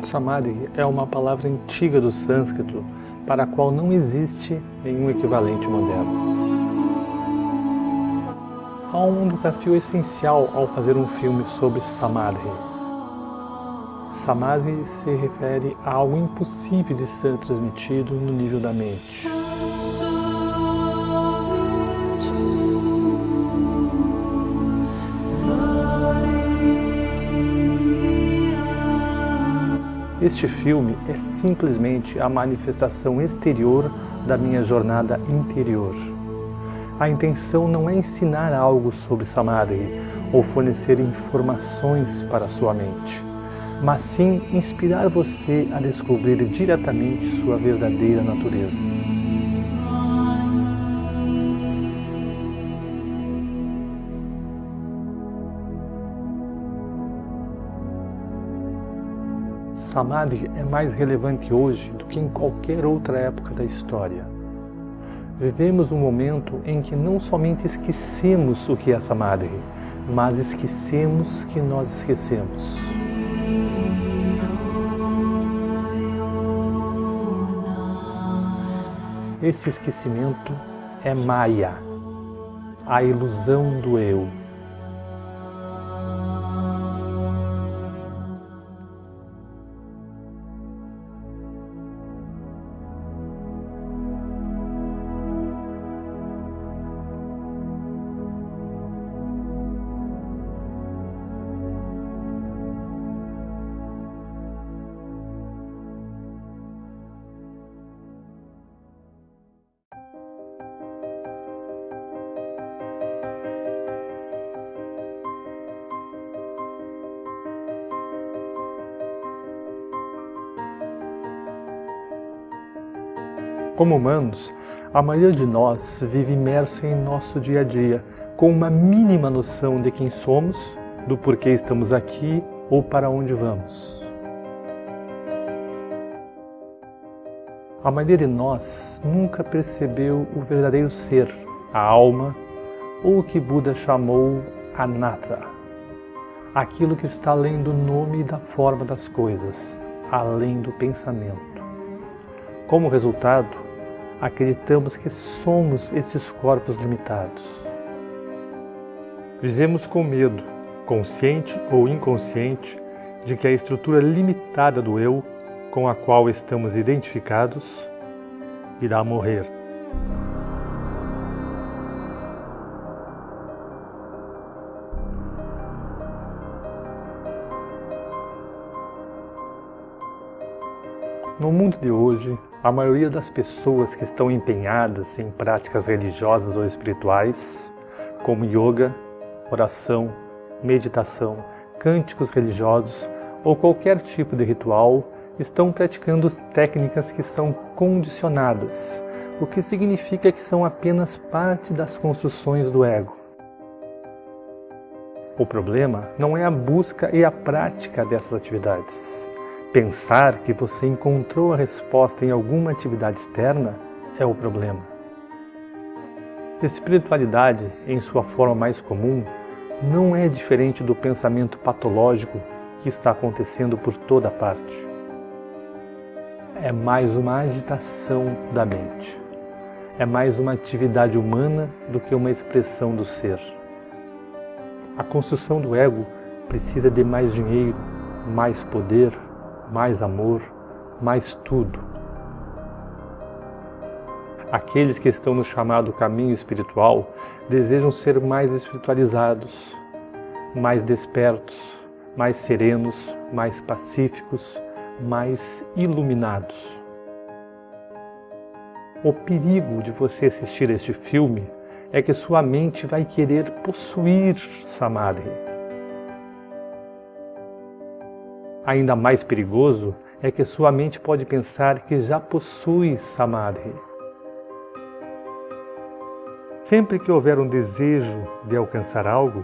Samadhi é uma palavra antiga do sânscrito para a qual não existe nenhum equivalente moderno. Há um desafio essencial ao fazer um filme sobre Samadhi. Samadhi se refere a algo impossível de ser transmitido no nível da mente. Este filme é simplesmente a manifestação exterior da minha jornada interior. A intenção não é ensinar algo sobre Samadhi ou fornecer informações para a sua mente, mas sim inspirar você a descobrir diretamente sua verdadeira natureza. Samadhi é mais relevante hoje do que em qualquer outra época da história. Vivemos um momento em que não somente esquecemos o que é Samadhi, mas esquecemos que nós esquecemos. Esse esquecimento é Maya, a ilusão do eu. Como humanos, a maioria de nós vive imerso em nosso dia a dia, com uma mínima noção de quem somos, do porquê estamos aqui ou para onde vamos. A maioria de nós nunca percebeu o verdadeiro ser, a alma, ou o que Buda chamou Anatta, aquilo que está além do nome e da forma das coisas, além do pensamento. Como resultado, acreditamos que somos esses corpos limitados. Vivemos com medo, consciente ou inconsciente, de que a estrutura limitada do eu, com a qual estamos identificados, irá morrer. No mundo de hoje, a maioria das pessoas que estão empenhadas em práticas religiosas ou espirituais, como yoga, oração, meditação, cânticos religiosos ou qualquer tipo de ritual, estão praticando técnicas que são condicionadas, o que significa que são apenas parte das construções do ego. O problema não é a busca e a prática dessas atividades. Pensar que você encontrou a resposta em alguma atividade externa é o problema. Espiritualidade, em sua forma mais comum, não é diferente do pensamento patológico que está acontecendo por toda parte. É mais uma agitação da mente. É mais uma atividade humana do que uma expressão do ser. A construção do ego precisa de mais dinheiro, mais poder, mais amor, mais tudo. Aqueles que estão no chamado caminho espiritual desejam ser mais espiritualizados, mais despertos, mais serenos, mais pacíficos, mais iluminados. O perigo de você assistir este filme é que sua mente vai querer possuir Samadhi. Ainda mais perigoso é que sua mente pode pensar que já possui Samadhi. Sempre que houver um desejo de alcançar algo,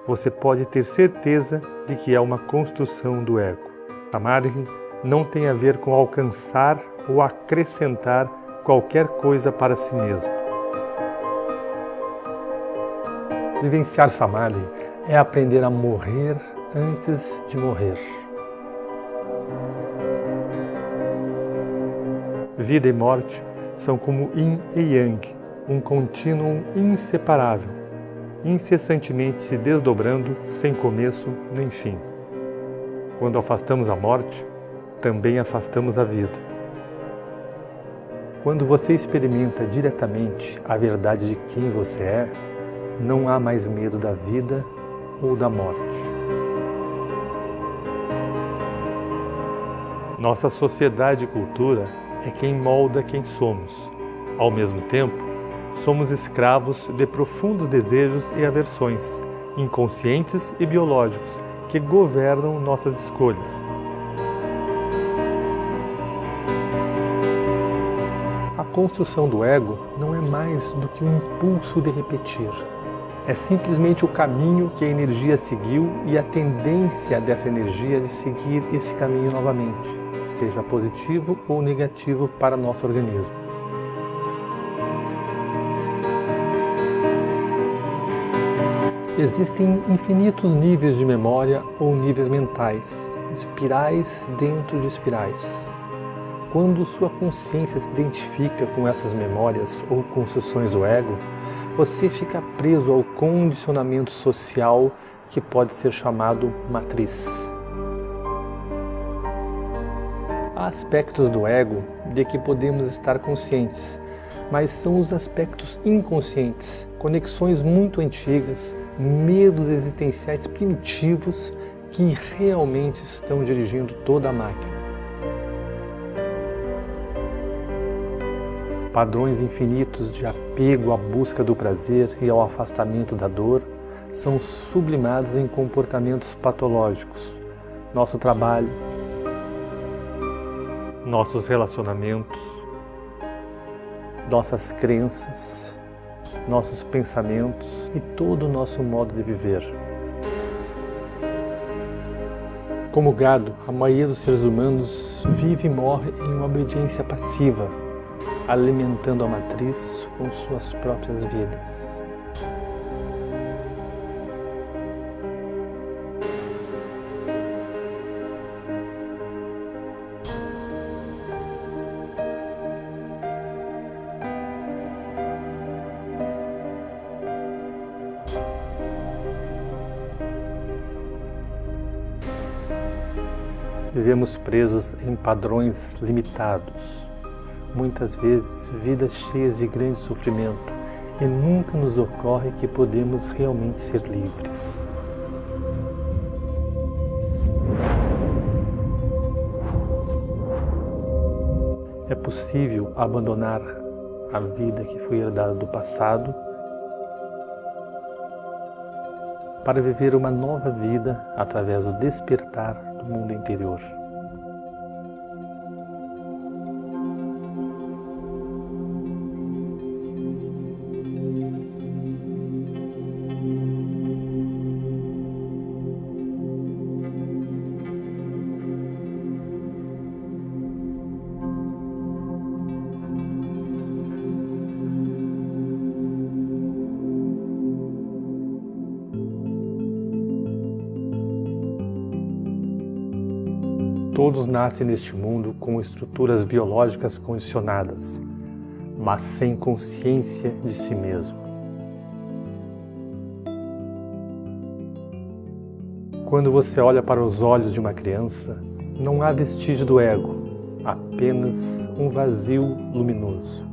você pode ter certeza de que é uma construção do ego. Samadhi não tem a ver com alcançar ou acrescentar qualquer coisa para si mesmo. Vivenciar Samadhi é aprender a morrer antes de morrer. Vida e morte são como yin e yang, um contínuo inseparável, incessantemente se desdobrando, sem começo nem fim. Quando afastamos a morte, também afastamos a vida. Quando você experimenta diretamente a verdade de quem você é, não há mais medo da vida ou da morte. Nossa sociedade e cultura é quem molda quem somos. Ao mesmo tempo, somos escravos de profundos desejos e aversões, inconscientes e biológicos, que governam nossas escolhas. A construção do ego não é mais do que um impulso de repetir. É simplesmente o caminho que a energia seguiu e a tendência dessa energia de seguir esse caminho novamente, seja positivo ou negativo para nosso organismo. Existem infinitos níveis de memória ou níveis mentais, espirais dentro de espirais. Quando sua consciência se identifica com essas memórias ou construções do ego, você fica preso ao condicionamento social que pode ser chamado matriz. Há aspectos do ego de que podemos estar conscientes, mas são os aspectos inconscientes, conexões muito antigas, medos existenciais primitivos que realmente estão dirigindo toda a máquina. Padrões infinitos de apego à busca do prazer e ao afastamento da dor são sublimados em comportamentos patológicos. Nosso trabalho, nossos relacionamentos, nossas crenças, nossos pensamentos e todo o nosso modo de viver. Como gado, a maioria dos seres humanos vive e morre em uma obediência passiva, alimentando a matriz com suas próprias vidas. Vivemos presos em padrões limitados, muitas vezes vidas cheias de grande sofrimento, e nunca nos ocorre que podemos realmente ser livres. É possível abandonar a vida que foi herdada do passado para viver uma nova vida através do despertar do mundo interior. Todos nascem neste mundo com estruturas biológicas condicionadas, mas sem consciência de si mesmo. Quando você olha para os olhos de uma criança, não há vestígio do ego, apenas um vazio luminoso.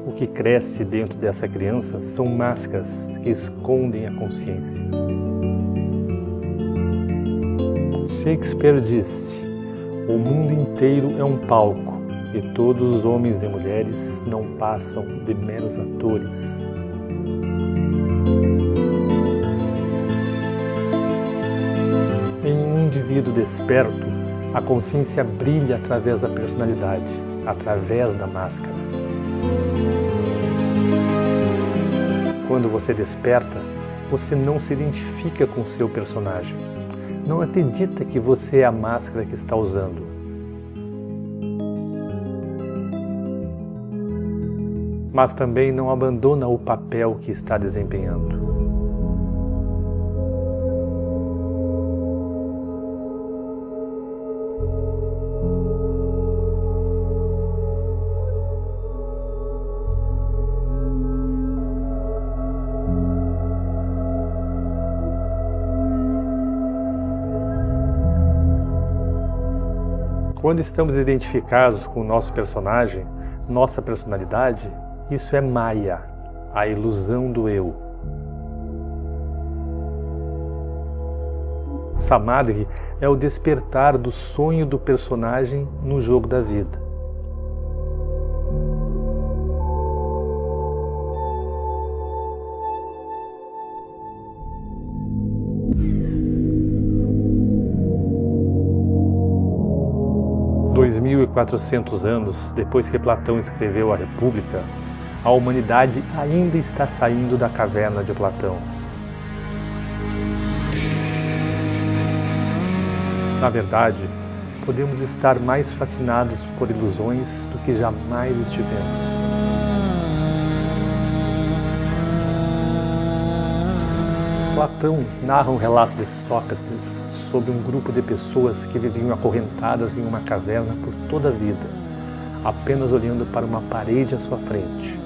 O que cresce dentro dessa criança são máscaras que escondem a consciência. Shakespeare disse: "O mundo inteiro é um palco, e todos os homens e mulheres não passam de meros atores." Em um indivíduo desperto, a consciência brilha através da personalidade, através da máscara. Quando você desperta, você não se identifica com seu personagem. Não acredita que você é a máscara que está usando. Mas também não abandona o papel que está desempenhando. Quando estamos identificados com o nosso personagem, nossa personalidade, isso é Maya, a ilusão do eu. Samadhi é o despertar do sonho do personagem no jogo da vida. Dois 2.400 anos depois que Platão escreveu a República, a humanidade ainda está saindo da caverna de Platão. Na verdade, podemos estar mais fascinados por ilusões do que jamais estivemos. Platão narra um relato de Sócrates sobre um grupo de pessoas que viviam acorrentadas em uma caverna por toda a vida, apenas olhando para uma parede à sua frente.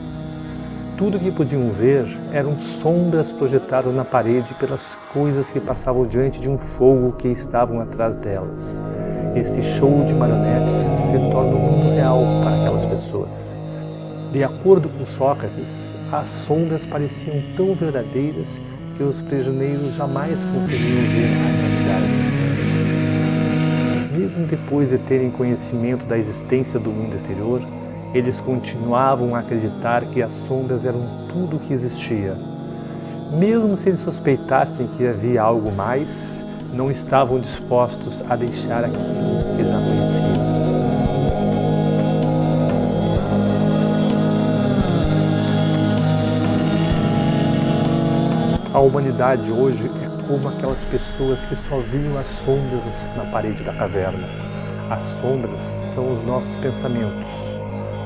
Tudo o que podiam ver eram sombras projetadas na parede pelas coisas que passavam diante de um fogo que estavam atrás delas. Este show de marionetes se torna o mundo real para aquelas pessoas. De acordo com Sócrates, as sombras pareciam tão verdadeiras que os prisioneiros jamais conseguiam ver a realidade. Mesmo depois de terem conhecimento da existência do mundo exterior, eles continuavam a acreditar que as sombras eram tudo o que existia. Mesmo se eles suspeitassem que havia algo mais, não estavam dispostos a deixar aquilo que já conheciam. A humanidade hoje é como aquelas pessoas que só viam as sombras na parede da caverna. As sombras são os nossos pensamentos.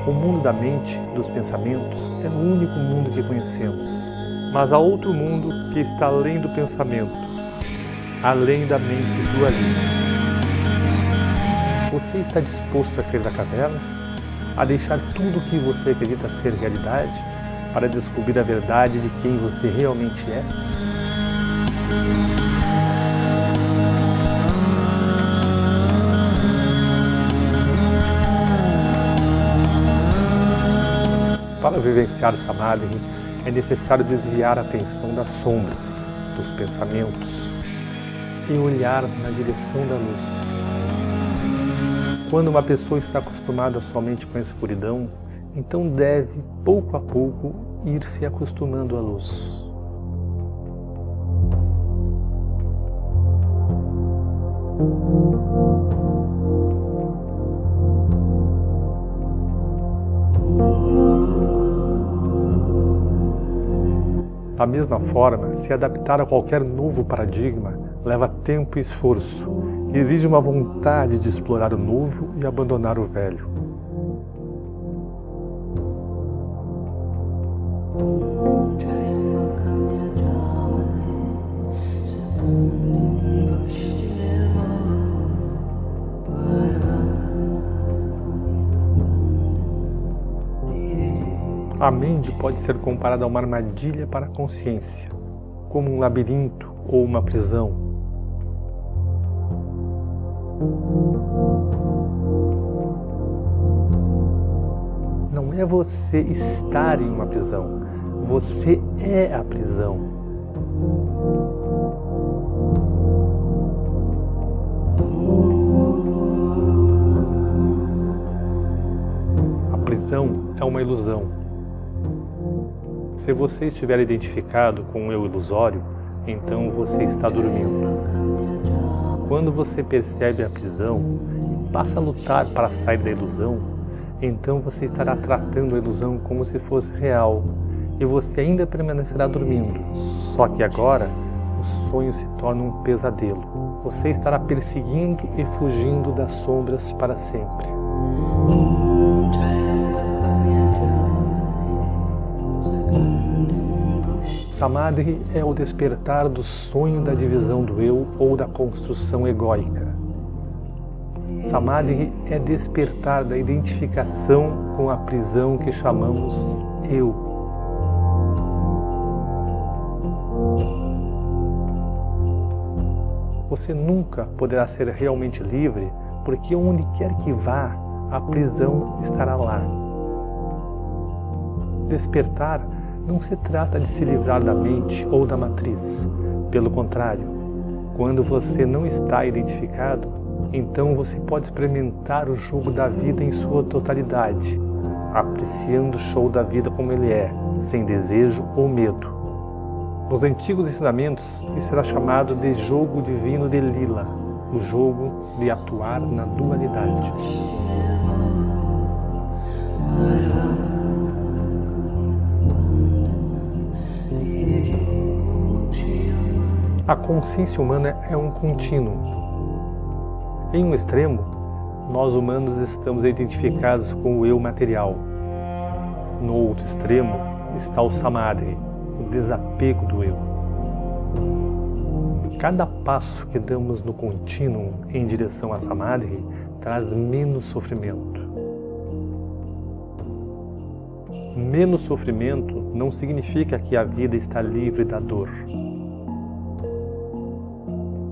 O mundo da mente, dos pensamentos, é o único mundo que conhecemos. Mas há outro mundo que está além do pensamento, além da mente dualista. Você está disposto a sair da caverna? A deixar tudo o que você acredita ser realidade? Para descobrir a verdade de quem você realmente é? Para vivenciar Samadhi, é necessário desviar a atenção das sombras, dos pensamentos e olhar na direção da luz. Quando uma pessoa está acostumada somente com a escuridão, então deve, pouco a pouco, ir se acostumando à luz. Da mesma forma, se adaptar a qualquer novo paradigma leva tempo e esforço, e exige uma vontade de explorar o novo e abandonar o velho. A mente pode ser comparada a uma armadilha para a consciência, como um labirinto ou uma prisão. Não é você estar em uma prisão, você é a prisão. A prisão é uma ilusão. Se você estiver identificado com o eu ilusório, então você está dormindo. Quando você percebe a prisão e passa a lutar para sair da ilusão, então você estará tratando a ilusão como se fosse real e você ainda permanecerá dormindo. Só que agora, o sonho se torna um pesadelo. Você estará perseguindo e fugindo das sombras para sempre. Samadhi é o despertar do sonho da divisão do eu ou da construção egóica. Samadhi é despertar da identificação com a prisão que chamamos eu. Você nunca poderá ser realmente livre porque onde quer que vá, a prisão estará lá. Despertar não se trata de se livrar da mente ou da matriz. Pelo contrário, quando você não está identificado, então você pode experimentar o jogo da vida em sua totalidade, apreciando o show da vida como ele é, sem desejo ou medo. Nos antigos ensinamentos, isso era chamado de jogo divino de Lila, o jogo de atuar na dualidade. A consciência humana é um contínuo. Em um extremo, nós humanos estamos identificados com o eu material. No outro extremo está o samadhi, o desapego do eu. Cada passo que damos no contínuo em direção a samadhi traz menos sofrimento. Menos sofrimento não significa que a vida está livre da dor.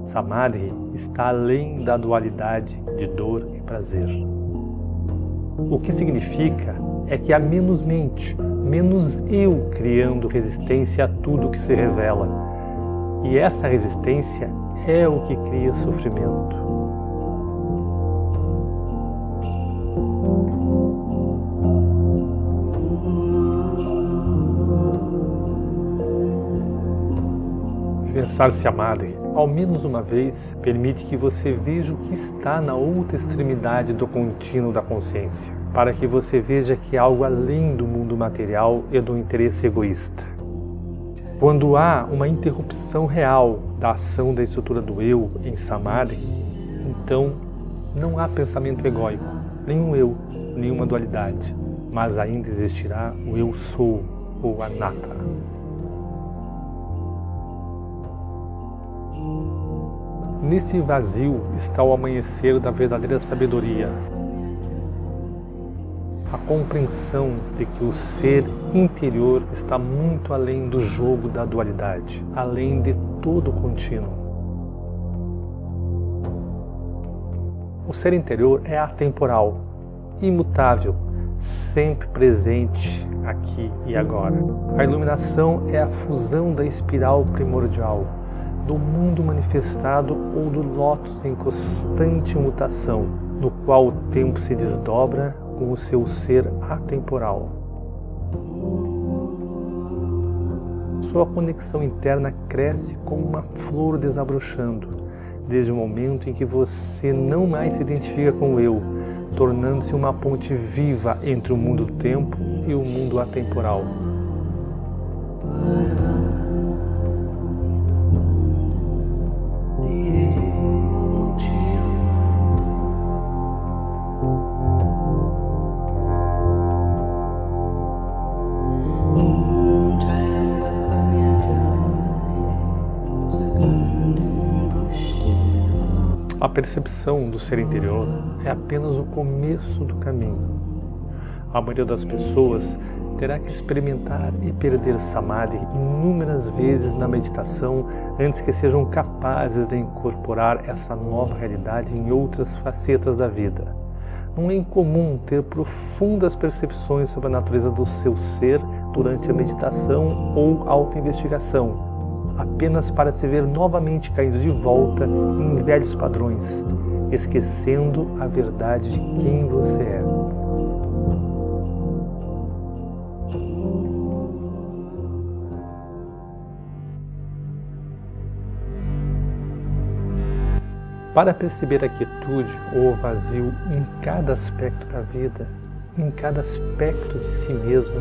Samadhi está além da dualidade de dor e prazer. O que significa é que há menos mente, menos eu criando resistência a tudo que se revela. E essa resistência é o que cria sofrimento. Pensar samadhi, ao menos uma vez, permite que você veja o que está na outra extremidade do contínuo da consciência, para que você veja que há algo além do mundo material e do interesse egoísta. Quando há uma interrupção real da ação da estrutura do eu em samadhi, então não há pensamento egóico, nenhum eu, nenhuma dualidade, mas ainda existirá o eu sou, ou anatta. Nesse vazio está o amanhecer da verdadeira sabedoria, a compreensão de que o ser interior está muito além do jogo da dualidade, além de todo o contínuo. O ser interior é atemporal, imutável, sempre presente aqui e agora. A iluminação é a fusão da espiral primordial, do mundo manifestado ou do lótus em constante mutação, no qual o tempo se desdobra com o seu ser atemporal. Sua conexão interna cresce como uma flor desabrochando, desde o momento em que você não mais se identifica com o eu, tornando-se uma ponte viva entre o mundo do tempo e o mundo atemporal. A percepção do ser interior é apenas o começo do caminho. A maioria das pessoas terá que experimentar e perder samadhi inúmeras vezes na meditação antes que sejam capazes de incorporar essa nova realidade em outras facetas da vida. Não é incomum ter profundas percepções sobre a natureza do seu ser durante a meditação ou autoinvestigação, apenas para se ver novamente caindo de volta em velhos padrões, esquecendo a verdade de quem você é. Para perceber a quietude ou o vazio em cada aspecto da vida, em cada aspecto de si mesmo,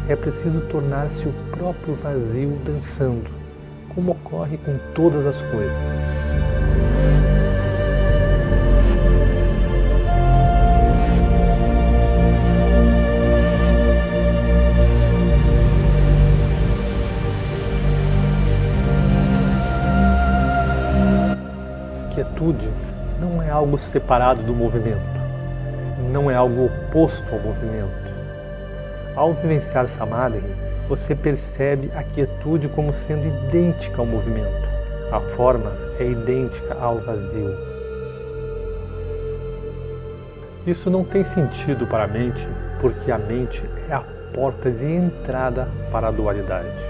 é preciso tornar-se o próprio vazio dançando, como ocorre com todas as coisas. Quietude não é algo separado do movimento, não é algo oposto ao movimento. Ao vivenciar samadhi, você percebe a quietude como sendo idêntica ao movimento. A forma é idêntica ao vazio. Isso não tem sentido para a mente, porque a mente é a porta de entrada para a dualidade.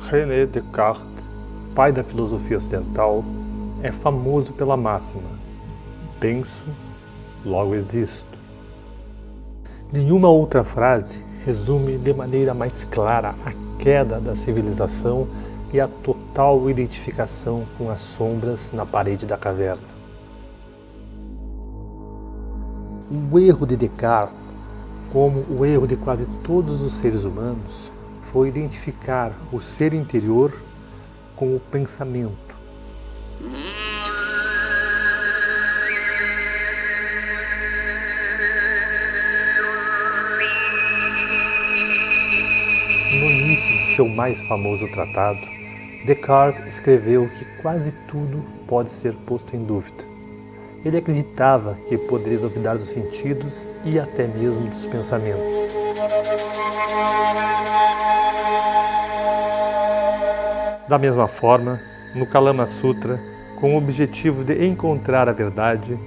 René Descartes, pai da filosofia ocidental, é famoso pela máxima: penso, logo existo. Nenhuma outra frase resume de maneira mais clara a queda da civilização e a total identificação com as sombras na parede da caverna. O erro de Descartes, como o erro de quase todos os seres humanos, foi identificar o ser interior com o pensamento. No início de seu mais famoso tratado, Descartes escreveu que quase tudo pode ser posto em dúvida. Ele acreditava que poderia duvidar dos sentidos e até mesmo dos pensamentos. Da mesma forma, no Kalama Sutra, com o objetivo de encontrar a verdade,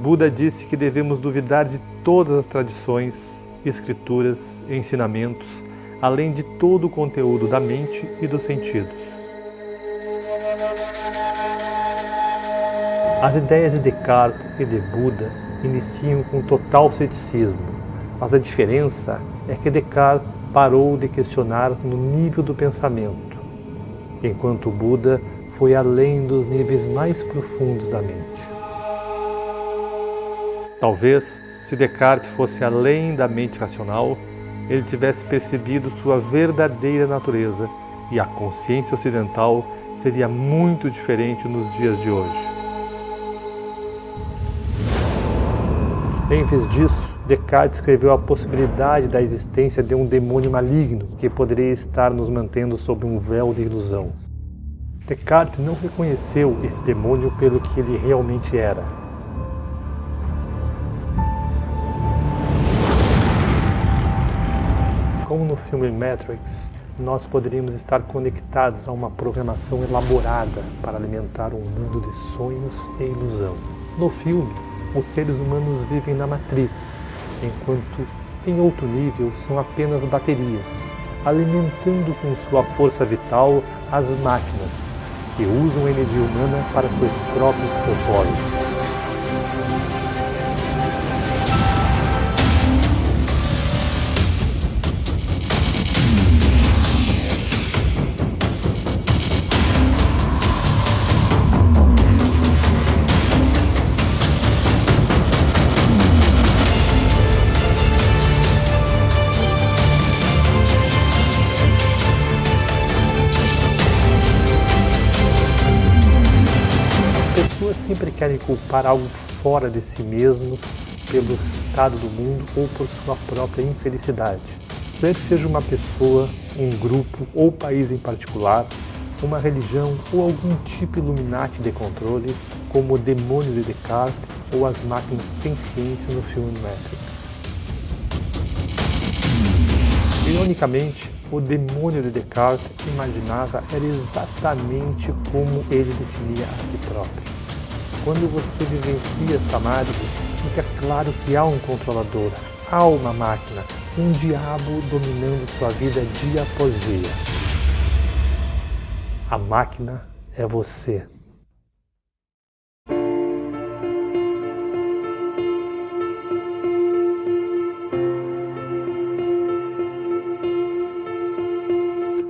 Buda disse que devemos duvidar de todas as tradições, escrituras e ensinamentos, além de todo o conteúdo da mente e dos sentidos. As ideias de Descartes e de Buda iniciam com total ceticismo, mas a diferença é que Descartes parou de questionar no nível do pensamento, enquanto Buda foi além dos níveis mais profundos da mente. Talvez, se Descartes fosse além da mente racional, ele tivesse percebido sua verdadeira natureza e a consciência ocidental seria muito diferente nos dias de hoje. Em vez disso, Descartes escreveu a possibilidade da existência de um demônio maligno que poderia estar nos mantendo sob um véu de ilusão. Descartes não reconheceu esse demônio pelo que ele realmente era. Como no filme Matrix, nós poderíamos estar conectados a uma programação elaborada para alimentar um mundo de sonhos e ilusão. No filme, os seres humanos vivem na matriz, enquanto em outro nível são apenas baterias, alimentando com sua força vital as máquinas, que usam a energia humana para seus próprios propósitos. Sempre querem culpar algo fora de si mesmos pelo estado do mundo ou por sua própria infelicidade. Quer seja uma pessoa, um grupo ou país em particular, uma religião ou algum tipo Illuminati de controle, como o demônio de Descartes ou as máquinas sencientes no filme Matrix. Ironicamente, o demônio de Descartes imaginava era exatamente como ele definia a si próprio. Quando você vivencia Samadhi, fica claro que há um controlador, há uma máquina, um diabo dominando sua vida dia após dia. A máquina é você.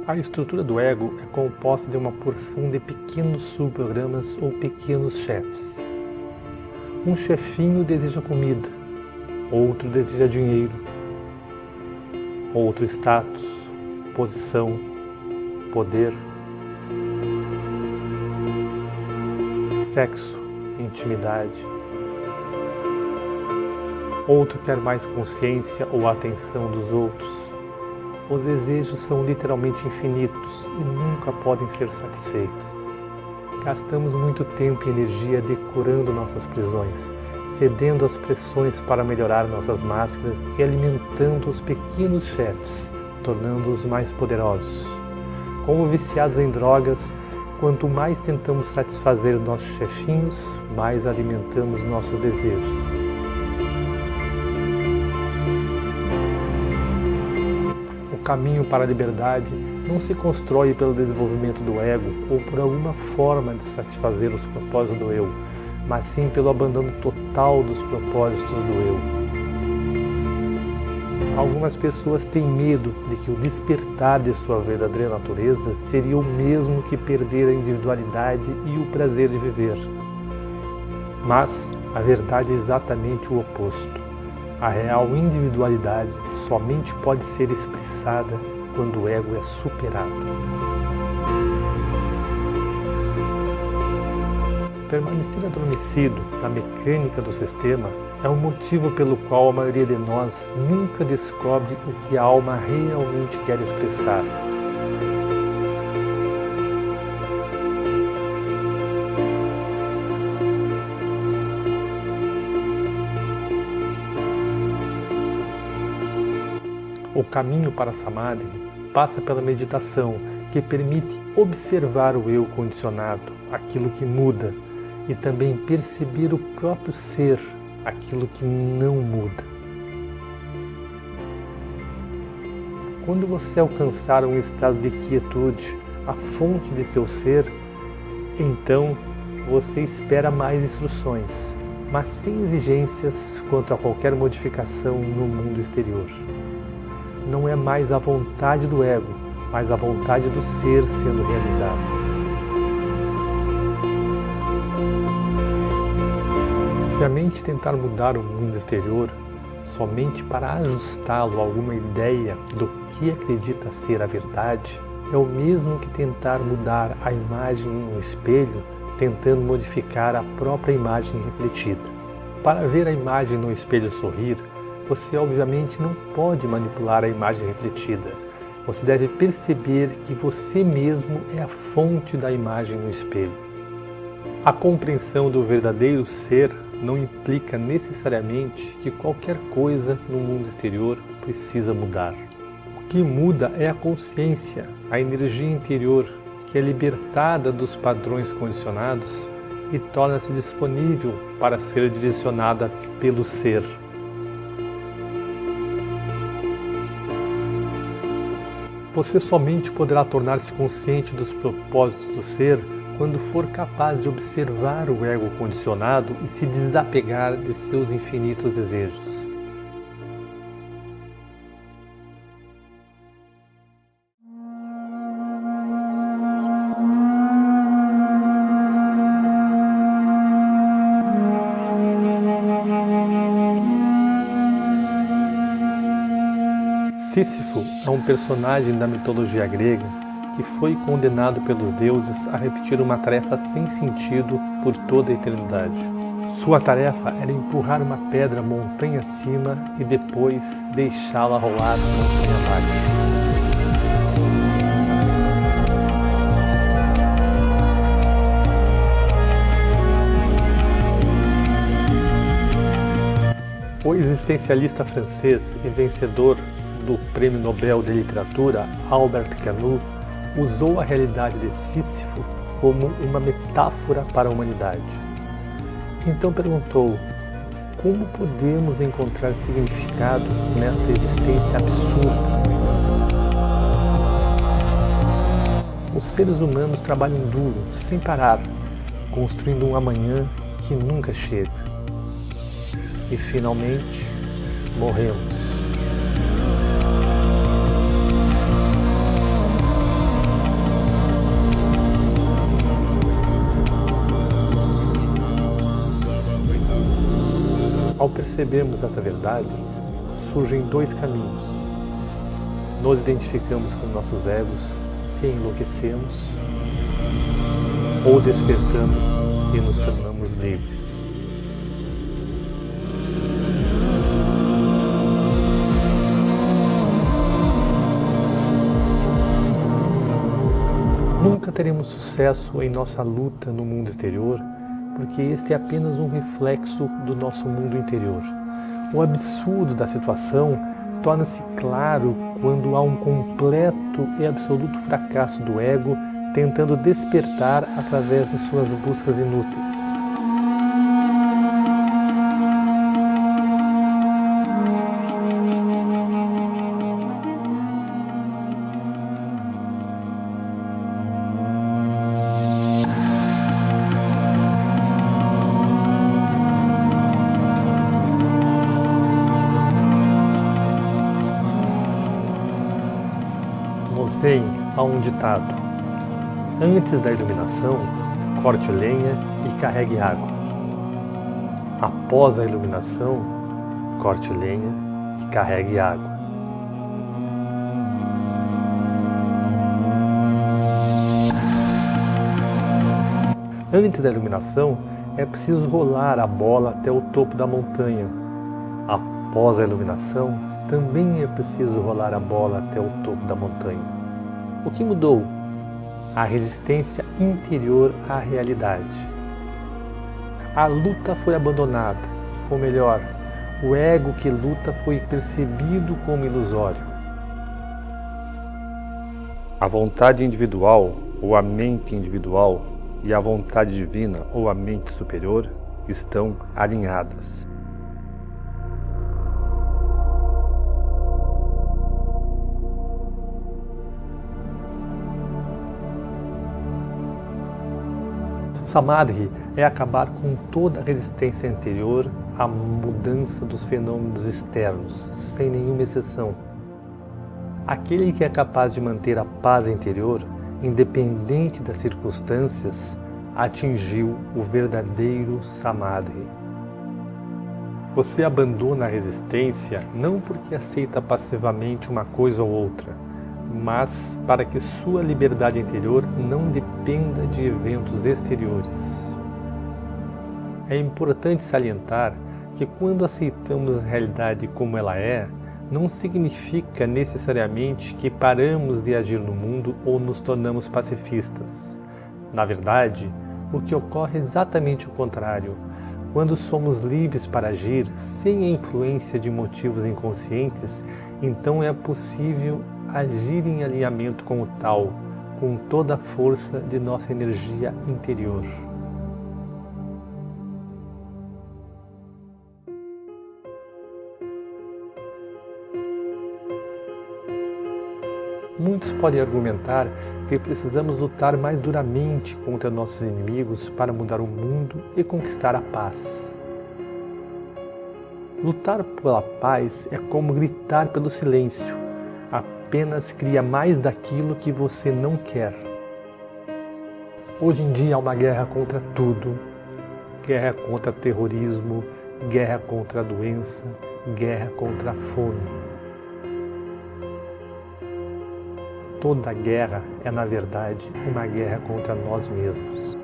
A estrutura do ego é composta de uma porção de pequenos subprogramas ou pequenos chefes. Um chefinho deseja comida, outro deseja dinheiro, outro status, posição, poder, sexo, intimidade. Outro quer mais consciência ou atenção dos outros. Os desejos são literalmente infinitos e nunca podem ser satisfeitos. Gastamos muito tempo e energia decorando nossas prisões, cedendo às pressões para melhorar nossas máscaras e alimentando os pequenos chefes, tornando-os mais poderosos. Como viciados em drogas, quanto mais tentamos satisfazer nossos chefinhos, mais alimentamos nossos desejos. O caminho para a liberdade não se constrói pelo desenvolvimento do ego ou por alguma forma de satisfazer os propósitos do eu, mas sim pelo abandono total dos propósitos do eu. Algumas pessoas têm medo de que o despertar de sua verdadeira natureza seria o mesmo que perder a individualidade e o prazer de viver. Mas a verdade é exatamente o oposto. A real individualidade somente pode ser expressada quando o ego é superado. Permanecer adormecido na mecânica do sistema é um motivo pelo qual a maioria de nós nunca descobre o que a alma realmente quer expressar. O caminho para Samadhi passa pela meditação, que permite observar o eu condicionado, aquilo que muda, e também perceber o próprio ser, aquilo que não muda. Quando você alcançar um estado de quietude, a fonte de seu ser, então você espera mais instruções, mas sem exigências quanto a qualquer modificação no mundo exterior. Não é mais a vontade do ego, mas a vontade do ser sendo realizado. Se a mente tentar mudar o mundo exterior somente para ajustá-lo a alguma ideia do que acredita ser a verdade, é o mesmo que tentar mudar a imagem em um espelho, tentando modificar a própria imagem refletida. Para ver a imagem no espelho sorrir, você obviamente não pode manipular a imagem refletida. Você deve perceber que você mesmo é a fonte da imagem no espelho. A compreensão do verdadeiro ser não implica necessariamente que qualquer coisa no mundo exterior precisa mudar. O que muda é a consciência, a energia interior, que é libertada dos padrões condicionados e torna-se disponível para ser direcionada pelo ser. Você somente poderá tornar-se consciente dos propósitos do ser quando for capaz de observar o ego condicionado e se desapegar de seus infinitos desejos. Sísifo é um personagem da mitologia grega que foi condenado pelos deuses a repetir uma tarefa sem sentido por toda a eternidade. Sua tarefa era empurrar uma pedra montanha acima e depois deixá-la rolar montanha abaixo. O existencialista francês e vencedor do Prêmio Nobel de Literatura, Albert Camus, usou a realidade de Sísifo como uma metáfora para a humanidade. Então perguntou: como podemos encontrar significado nesta existência absurda? Os seres humanos trabalham duro, sem parar, construindo um amanhã que nunca chega. E finalmente, morremos. Ao percebermos essa verdade, surgem dois caminhos. Nos identificamos com nossos egos e enlouquecemos, ou despertamos e nos tornamos livres. Nunca teremos sucesso em nossa luta no mundo exterior, porque este é apenas um reflexo do nosso mundo interior. O absurdo da situação torna-se claro quando há um completo e absoluto fracasso do ego tentando despertar através de suas buscas inúteis. Nos vem a um ditado: antes da iluminação, corte lenha e carregue água. Após a iluminação, corte lenha e carregue água. Antes da iluminação, é preciso rolar a bola até o topo da montanha. Após a iluminação, também é preciso rolar a bola até o topo da montanha. O que mudou? A resistência interior à realidade. A luta foi abandonada, ou melhor, o ego que luta foi percebido como ilusório. A vontade individual, ou a mente individual, e a vontade divina, ou a mente superior, estão alinhadas. Samadhi é acabar com toda a resistência anterior à mudança dos fenômenos externos, sem nenhuma exceção. Aquele que é capaz de manter a paz interior, independente das circunstâncias, atingiu o verdadeiro Samadhi. Você abandona a resistência não porque aceita passivamente uma coisa ou outra, mas para que sua liberdade interior não dependa de eventos exteriores. É importante salientar que quando aceitamos a realidade como ela é, não significa necessariamente que paramos de agir no mundo ou nos tornamos pacifistas. Na verdade, o que ocorre é exatamente o contrário. Quando somos livres para agir sem a influência de motivos inconscientes, então é possível agir em alinhamento com o tal, com toda a força de nossa energia interior. Muitos podem argumentar que precisamos lutar mais duramente contra nossos inimigos para mudar o mundo e conquistar a paz. Lutar pela paz é como gritar pelo silêncio. Apenas cria mais daquilo que você não quer. Hoje em dia há uma guerra contra tudo. Guerra contra terrorismo, guerra contra a doença, guerra contra a fome. Toda guerra é, na verdade, uma guerra contra nós mesmos.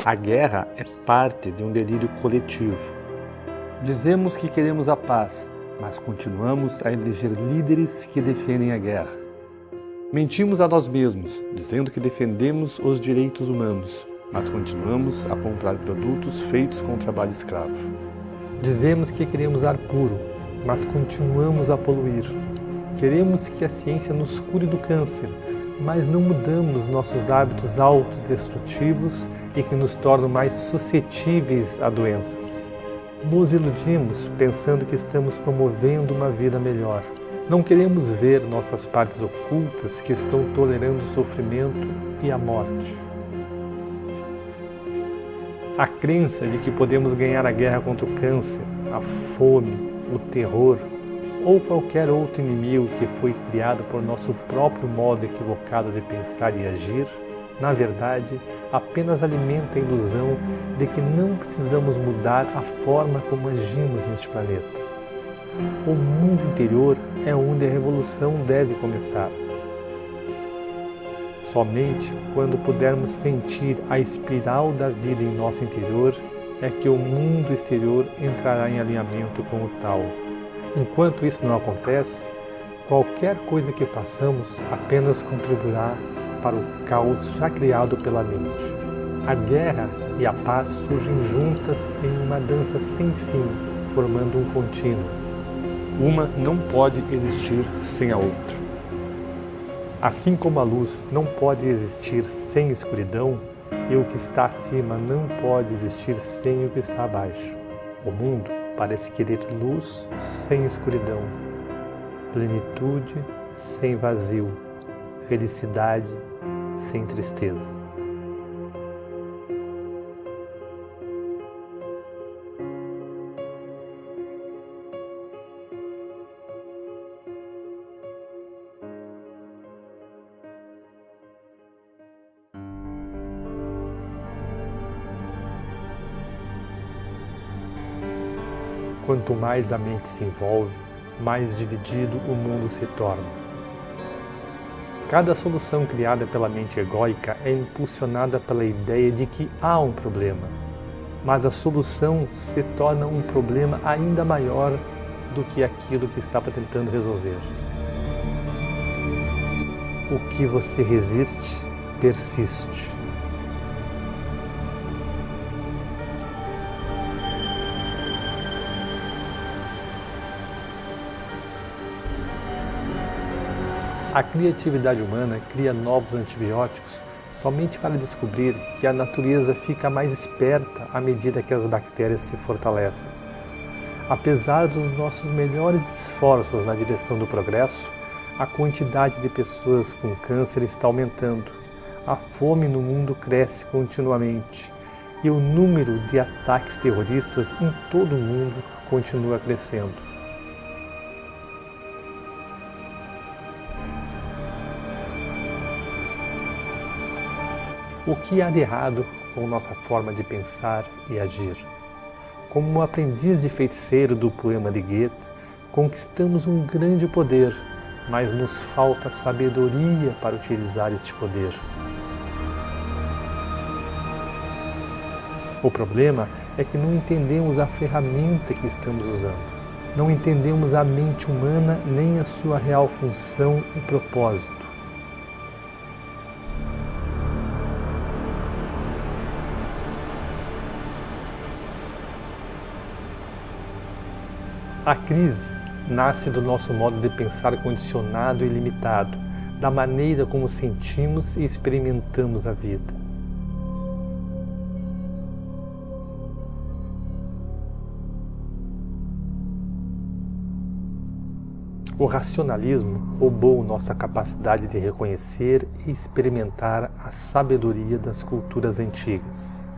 A guerra é parte de um delírio coletivo. Dizemos que queremos a paz, mas continuamos a eleger líderes que defendem a guerra. Mentimos a nós mesmos, dizendo que defendemos os direitos humanos, mas continuamos a comprar produtos feitos com trabalho escravo. Dizemos que queremos ar puro, mas continuamos a poluir. Queremos que a ciência nos cure do câncer, mas não mudamos nossos hábitos autodestrutivos e que nos tornam mais suscetíveis a doenças. Nos iludimos pensando que estamos promovendo uma vida melhor. Não queremos ver nossas partes ocultas que estão tolerando o sofrimento e a morte. A crença de que podemos ganhar a guerra contra o câncer, a fome, o terror ou qualquer outro inimigo que foi criado por nosso próprio modo equivocado de pensar e agir, na verdade, apenas alimenta a ilusão de que não precisamos mudar a forma como agimos neste planeta. O mundo interior é onde a revolução deve começar. Somente quando pudermos sentir a espiral da vida em nosso interior é que o mundo exterior entrará em alinhamento com o tal. Enquanto isso não acontece, Qualquer coisa que façamos apenas contribuirá para o caos já criado pela mente. A guerra e a paz surgem juntas em uma dança sem fim, formando um contínuo. Uma não pode existir sem a outra. Assim como a luz não pode existir sem escuridão, e o que está acima não pode existir sem o que está abaixo. O mundo parece querer luz sem escuridão, plenitude sem vazio, felicidade sem tristeza. Quanto mais a mente se envolve, mais dividido o mundo se torna. Cada solução criada pela mente egóica é impulsionada pela ideia de que há um problema, mas a solução se torna um problema ainda maior do que aquilo que estava tentando resolver. O que você resiste, persiste. A criatividade humana cria novos antibióticos somente para descobrir que a natureza fica mais esperta à medida que as bactérias se fortalecem. Apesar dos nossos melhores esforços na direção do progresso, a quantidade de pessoas com câncer está aumentando, a fome no mundo cresce continuamente e o número de ataques terroristas em todo o mundo continua crescendo. O que há de errado com nossa forma de pensar e agir? Como um aprendiz de feiticeiro do poema de Goethe, conquistamos um grande poder, mas nos falta sabedoria para utilizar este poder. O problema é que não entendemos a ferramenta que estamos usando. Não entendemos a mente humana nem a sua real função e propósito. A crise nasce do nosso modo de pensar condicionado e limitado, da maneira como sentimos e experimentamos a vida. O racionalismo roubou nossa capacidade de reconhecer e experimentar a sabedoria das culturas antigas.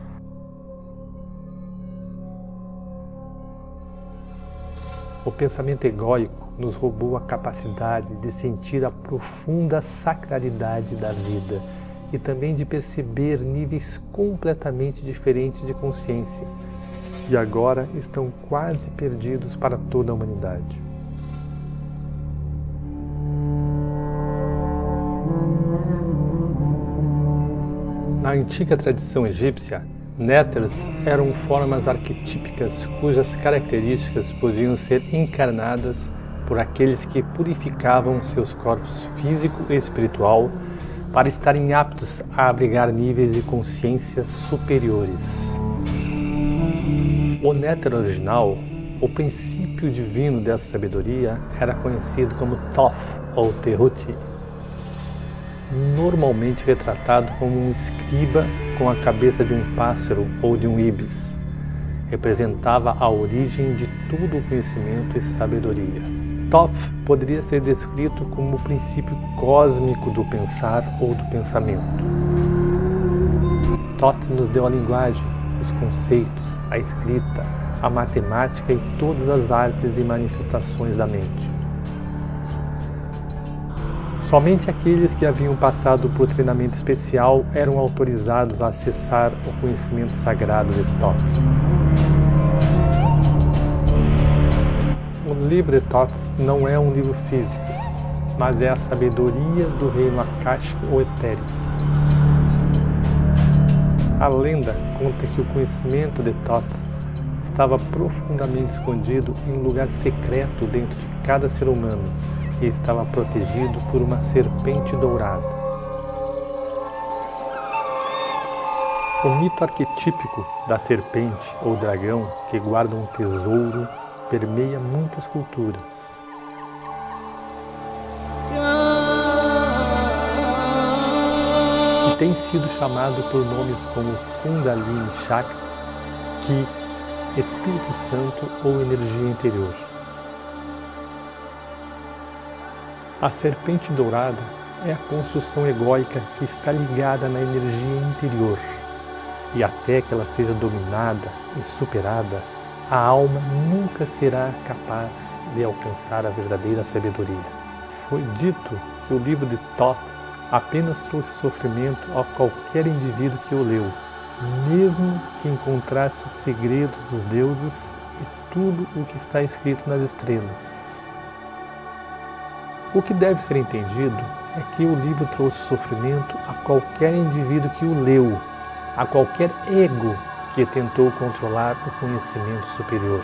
O pensamento egóico nos roubou a capacidade de sentir a profunda sacralidade da vida e também de perceber níveis completamente diferentes de consciência, que agora estão quase perdidos para toda a humanidade. Na antiga tradição egípcia, néters eram formas arquetípicas cujas características podiam ser encarnadas por aqueles que purificavam seus corpos físico e espiritual para estarem aptos a abrigar níveis de consciência superiores. O néter original, o princípio divino dessa sabedoria, era conhecido como Thoth ou Tehuti, normalmente retratado como um escriba com a cabeça de um pássaro ou de um íbis. Representava a origem de todo o conhecimento e sabedoria. Thoth poderia ser descrito como o princípio cósmico do pensar ou do pensamento. Thoth nos deu a linguagem, os conceitos, a escrita, a matemática e todas as artes e manifestações da mente. Somente aqueles que haviam passado por treinamento especial eram autorizados a acessar o conhecimento sagrado de Thoth. O livro de Thoth não é um livro físico, mas é a sabedoria do reino akáshico ou etérico. A lenda conta que o conhecimento de Thoth estava profundamente escondido em um lugar secreto dentro de cada ser humano, que estava protegido por uma serpente dourada. O mito arquetípico da serpente ou dragão que guarda um tesouro permeia muitas culturas. E tem sido chamado por nomes como Kundalini Shakti, Ki, Espírito Santo ou energia interior. A serpente dourada é a construção egóica que está ligada na energia interior. E até que ela seja dominada e superada, a alma nunca será capaz de alcançar a verdadeira sabedoria. Foi dito que o livro de Thoth apenas trouxe sofrimento a qualquer indivíduo que o leu, mesmo que encontrasse os segredos dos deuses e tudo o que está escrito nas estrelas. O que deve ser entendido é que o livro trouxe sofrimento a qualquer indivíduo que o leu, a qualquer ego que tentou controlar o conhecimento superior.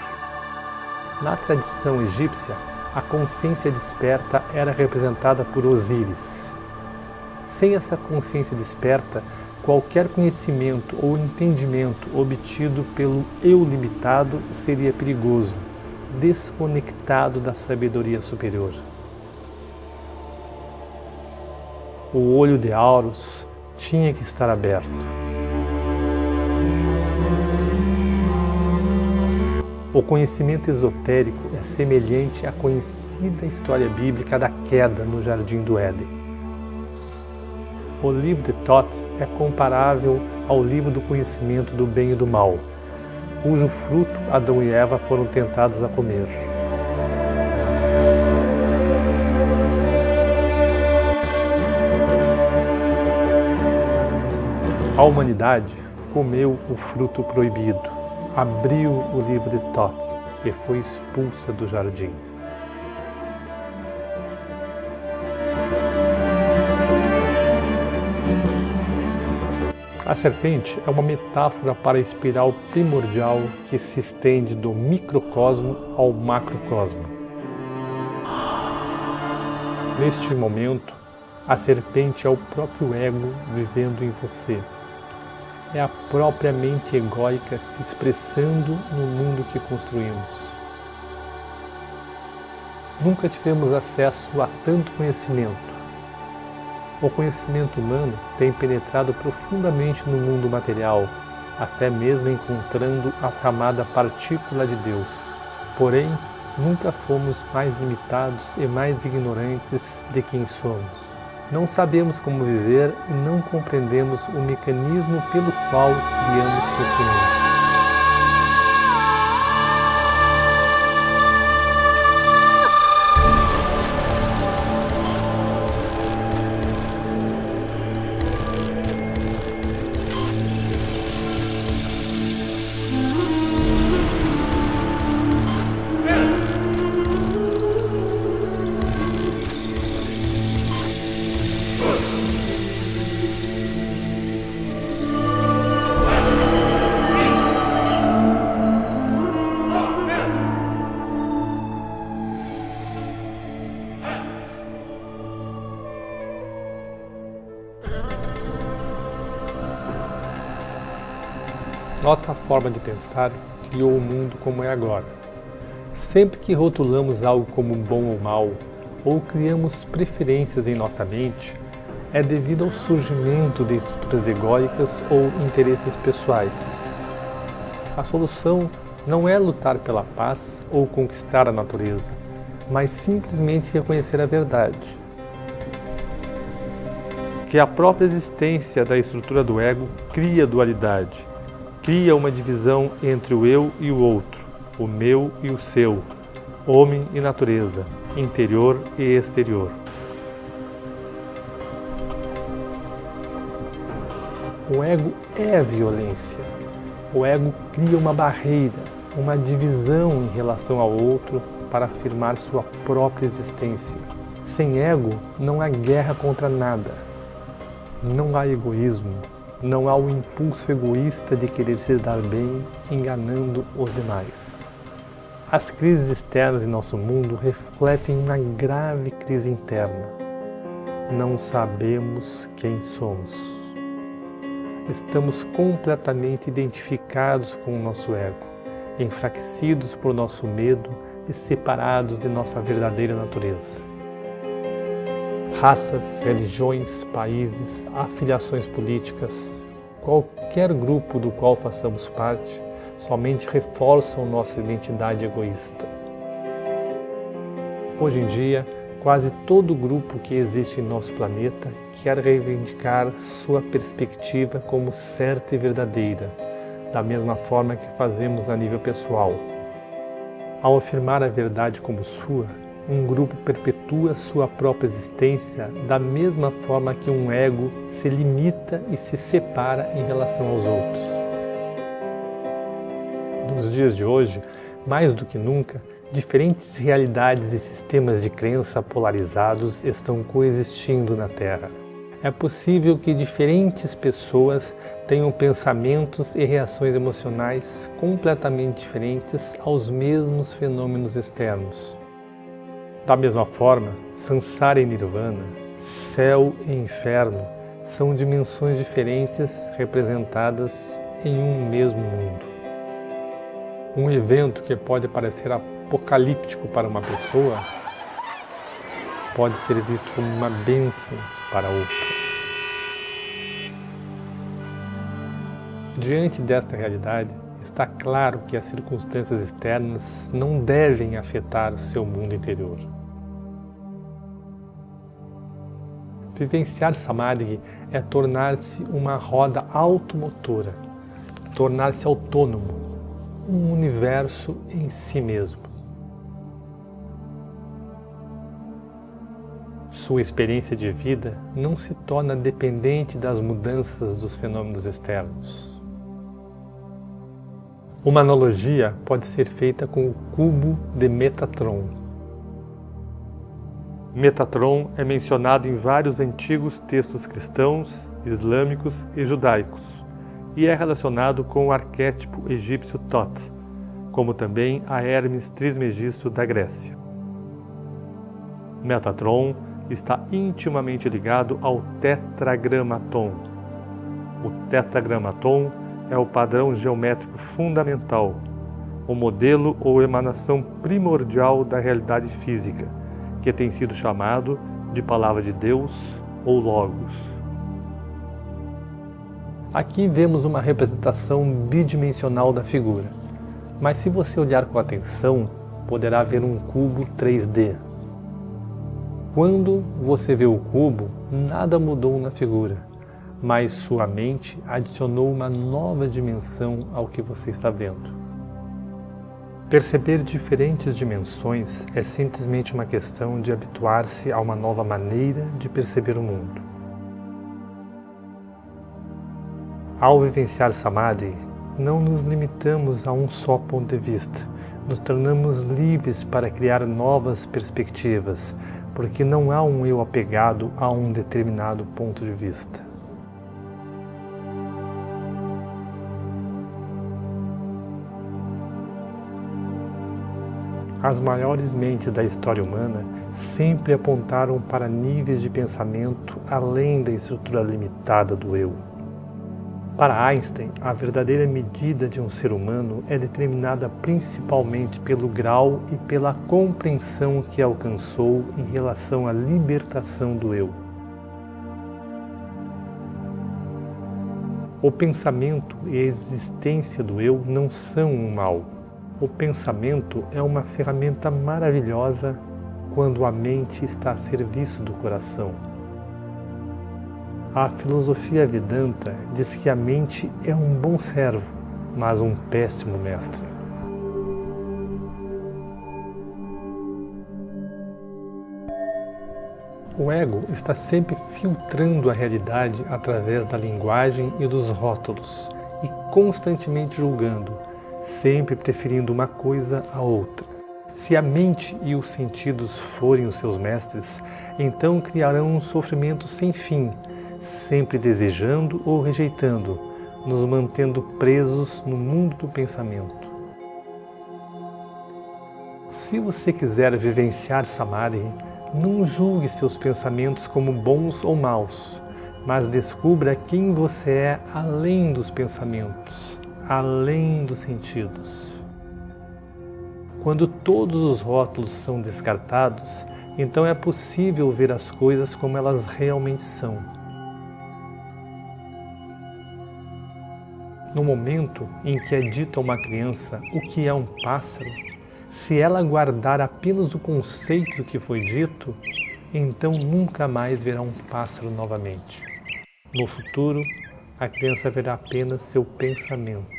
Na tradição egípcia, a consciência desperta era representada por Osíris. Sem essa consciência desperta, qualquer conhecimento ou entendimento obtido pelo eu limitado seria perigoso, desconectado da sabedoria superior. O olho de Horus tinha que estar aberto. O conhecimento esotérico é semelhante à conhecida história bíblica da queda no Jardim do Éden. O livro de Thoth é comparável ao livro do conhecimento do bem e do mal, cujo fruto Adão e Eva foram tentados a comer. A humanidade comeu o fruto proibido, abriu o livro de Thoth e foi expulsa do jardim. A serpente é uma metáfora para a espiral primordial que se estende do microcosmo ao macrocosmo. Neste momento, a serpente é o próprio ego vivendo em você. É a própria mente egóica se expressando no mundo que construímos. Nunca tivemos acesso a tanto conhecimento. O conhecimento humano tem penetrado profundamente no mundo material, até mesmo encontrando a chamada partícula de Deus. Porém, nunca fomos mais limitados e mais ignorantes de quem somos. Não sabemos como viver e não compreendemos o mecanismo pelo qual criamos sofrimento. Nossa forma de pensar criou o mundo como é agora. Sempre que rotulamos algo como bom ou mal, ou criamos preferências em nossa mente, é devido ao surgimento de estruturas egóicas ou interesses pessoais. A solução não é lutar pela paz ou conquistar a natureza, mas simplesmente reconhecer a verdade. Que a própria existência da estrutura do ego cria dualidade, cria uma divisão entre o eu e o outro, o meu e o seu, homem e natureza, interior e exterior. O ego é a violência. O ego cria uma barreira, uma divisão em relação ao outro para afirmar sua própria existência. Sem ego, não há guerra contra nada. Não há egoísmo. Não há o impulso egoísta de querer se dar bem, enganando os demais. As crises externas em nosso mundo refletem uma grave crise interna. Não sabemos quem somos. Estamos completamente identificados com o nosso ego, enfraquecidos por nosso medo e separados de nossa verdadeira natureza. Raças, religiões, países, afiliações políticas, qualquer grupo do qual façamos parte, somente reforçam nossa identidade egoísta. Hoje em dia, quase todo grupo que existe em nosso planeta quer reivindicar sua perspectiva como certa e verdadeira, da mesma forma que fazemos a nível pessoal. Ao afirmar a verdade como sua, um grupo perpetua sua própria existência da mesma forma que um ego se limita e se separa em relação aos outros. Nos dias de hoje, mais do que nunca, diferentes realidades e sistemas de crença polarizados estão coexistindo na Terra. É possível que diferentes pessoas tenham pensamentos e reações emocionais completamente diferentes aos mesmos fenômenos externos. Da mesma forma, Sansara e Nirvana, céu e inferno, são dimensões diferentes representadas em um mesmo mundo. Um evento que pode parecer apocalíptico para uma pessoa pode ser visto como uma bênção para outra. Diante desta realidade, está claro que as circunstâncias externas não devem afetar o seu mundo interior. Vivenciar Samadhi é tornar-se uma roda automotora, tornar-se autônomo, um universo em si mesmo. Sua experiência de vida não se torna dependente das mudanças dos fenômenos externos. Uma analogia pode ser feita com o cubo de Metatron. Metatron é mencionado em vários antigos textos cristãos, islâmicos e judaicos, e é relacionado com o arquétipo egípcio Thoth, como também a Hermes Trismegisto da Grécia. Metatron está intimamente ligado ao tetragramaton. O tetragramaton é o padrão geométrico fundamental, o modelo ou emanação primordial da realidade física, que tem sido chamado de Palavra de Deus ou Logos. Aqui vemos uma representação bidimensional da figura, mas se você olhar com atenção, poderá ver um cubo 3D. Quando você vê o cubo, nada mudou na figura, mas sua mente adicionou uma nova dimensão ao que você está vendo. Perceber diferentes dimensões é simplesmente uma questão de habituar-se a uma nova maneira de perceber o mundo. Ao vivenciar Samadhi, não nos limitamos a um só ponto de vista, nos tornamos livres para criar novas perspectivas, porque não há um eu apegado a um determinado ponto de vista. As maiores mentes da história humana sempre apontaram para níveis de pensamento além da estrutura limitada do eu. Para Einstein, a verdadeira medida de um ser humano é determinada principalmente pelo grau e pela compreensão que alcançou em relação à libertação do eu. O pensamento e a existência do eu não são um mal. O pensamento é uma ferramenta maravilhosa quando a mente está a serviço do coração. A filosofia Vedanta diz que a mente é um bom servo, mas um péssimo mestre. O ego está sempre filtrando a realidade através da linguagem e dos rótulos, e constantemente julgando, sempre preferindo uma coisa à outra. Se a mente e os sentidos forem os seus mestres, então criarão um sofrimento sem fim, sempre desejando ou rejeitando, nos mantendo presos no mundo do pensamento. Se você quiser vivenciar Samadhi, não julgue seus pensamentos como bons ou maus, mas descubra quem você é além dos pensamentos, além dos sentidos. Quando todos os rótulos são descartados, então é possível ver as coisas como elas realmente são. No momento em que é dito a uma criança o que é um pássaro, se ela guardar apenas o conceito do que foi dito, então nunca mais verá um pássaro novamente. No futuro, a criança verá apenas seu pensamento.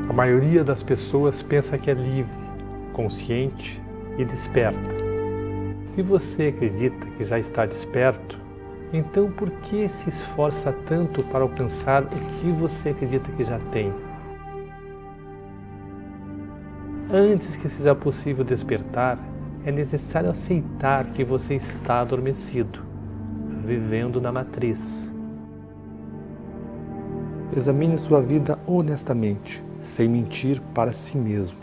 A maioria das pessoas pensa que é livre, consciente e desperta. Se você acredita que já está desperto, então por que se esforça tanto para alcançar o que você acredita que já tem? Antes que seja possível despertar, é necessário aceitar que você está adormecido, vivendo na matriz. Examine sua vida honestamente, sem mentir para si mesmo.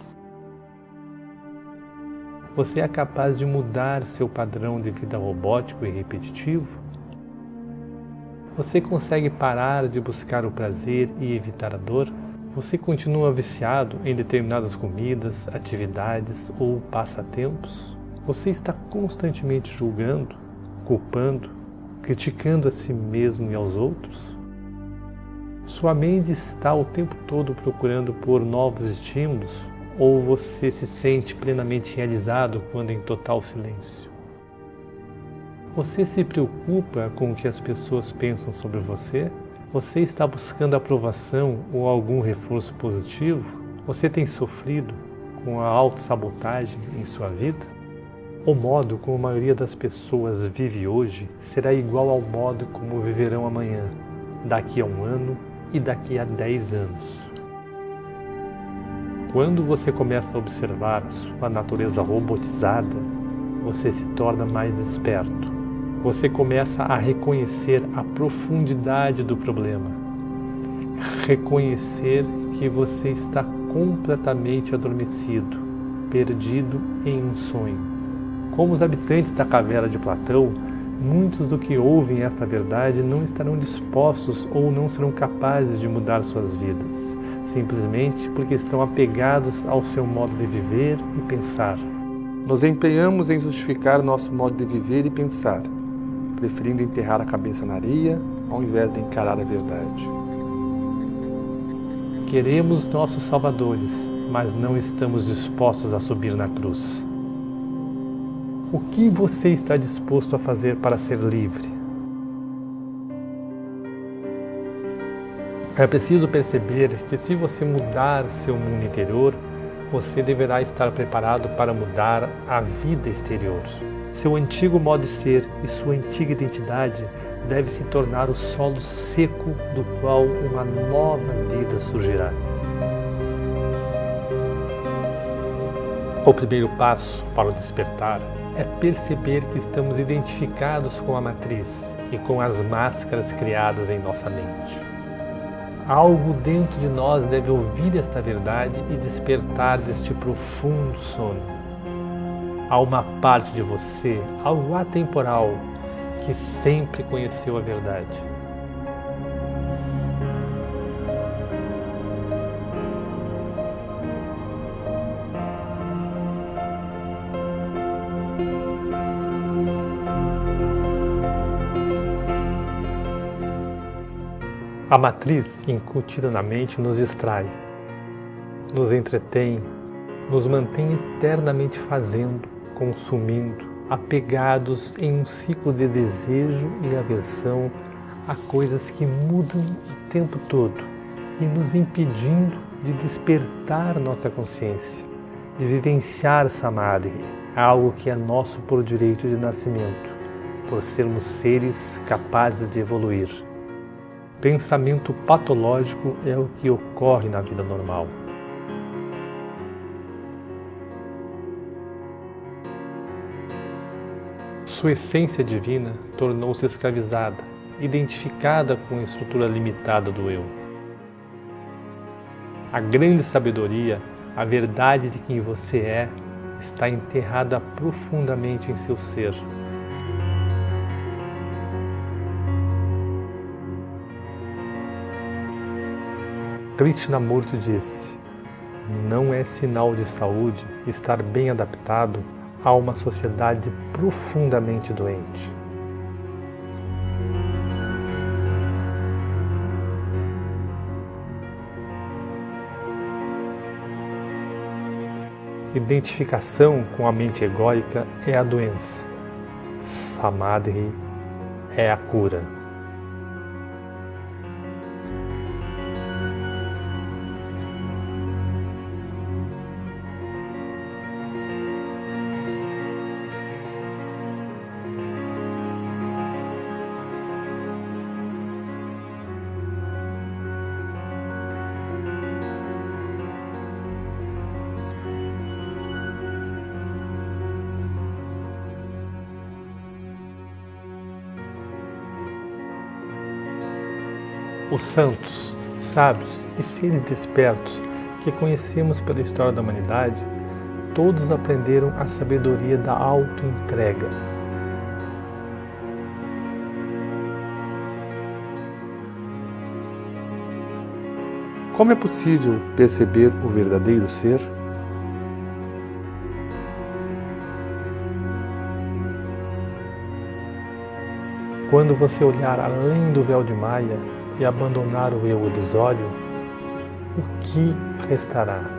Você é capaz de mudar seu padrão de vida robótico e repetitivo? Você consegue parar de buscar o prazer e evitar a dor? Você continua viciado em determinadas comidas, atividades ou passatempos? Você está constantemente julgando, culpando, criticando a si mesmo e aos outros? Sua mente está o tempo todo procurando por novos estímulos ou você se sente plenamente realizado quando em total silêncio? Você se preocupa com o que as pessoas pensam sobre você? Você está buscando aprovação ou algum reforço positivo? Você tem sofrido com a autossabotagem em sua vida? O modo como a maioria das pessoas vive hoje será igual ao modo como viverão amanhã, daqui a 1 ano e daqui a 10 anos. Quando você começa a observar sua natureza robotizada, você se torna mais desperto. Você começa a reconhecer a profundidade do problema. Reconhecer que você está completamente adormecido, perdido em um sonho. Como os habitantes da caverna de Platão, muitos do que ouvem esta verdade não estarão dispostos ou não serão capazes de mudar suas vidas, simplesmente porque estão apegados ao seu modo de viver e pensar. Nos empenhamos em justificar nosso modo de viver e pensar, preferindo enterrar a cabeça na areia ao invés de encarar a verdade. Queremos nossos salvadores, mas não estamos dispostos a subir na cruz. O que você está disposto a fazer para ser livre? É preciso perceber que se você mudar seu mundo interior, você deverá estar preparado para mudar a vida exterior. Seu antigo modo de ser e sua antiga identidade deve se tornar o solo seco do qual uma nova vida surgirá. O primeiro passo para o despertar é perceber que estamos identificados com a matriz e com as máscaras criadas em nossa mente. Algo dentro de nós deve ouvir esta verdade e despertar deste profundo sono. Há uma parte de você, algo atemporal, que sempre conheceu a verdade. A matriz incutida na mente nos distrai, nos entretém, nos mantém eternamente fazendo, consumindo, apegados em um ciclo de desejo e aversão há coisas que mudam o tempo todo e nos impedindo de despertar nossa consciência, de vivenciar Samadhi, algo que é nosso por direito de nascimento, por sermos seres capazes de evoluir. Pensamento patológico é o que ocorre na vida normal. Sua essência divina tornou-se escravizada, identificada com a estrutura limitada do eu. A grande sabedoria, a verdade de quem você é, está enterrada profundamente em seu ser. Krishnamurti disse: não é sinal de saúde estar bem adaptado a uma sociedade profundamente doente. Identificação com a mente egóica é a doença. Samadhi é a cura. Os santos, sábios e seres despertos que conhecemos pela história da humanidade, todos aprenderam a sabedoria da auto-entrega. Como é possível perceber o verdadeiro ser? Quando você olhar além do véu de Maya e abandonar o eu ilusório, o que restará?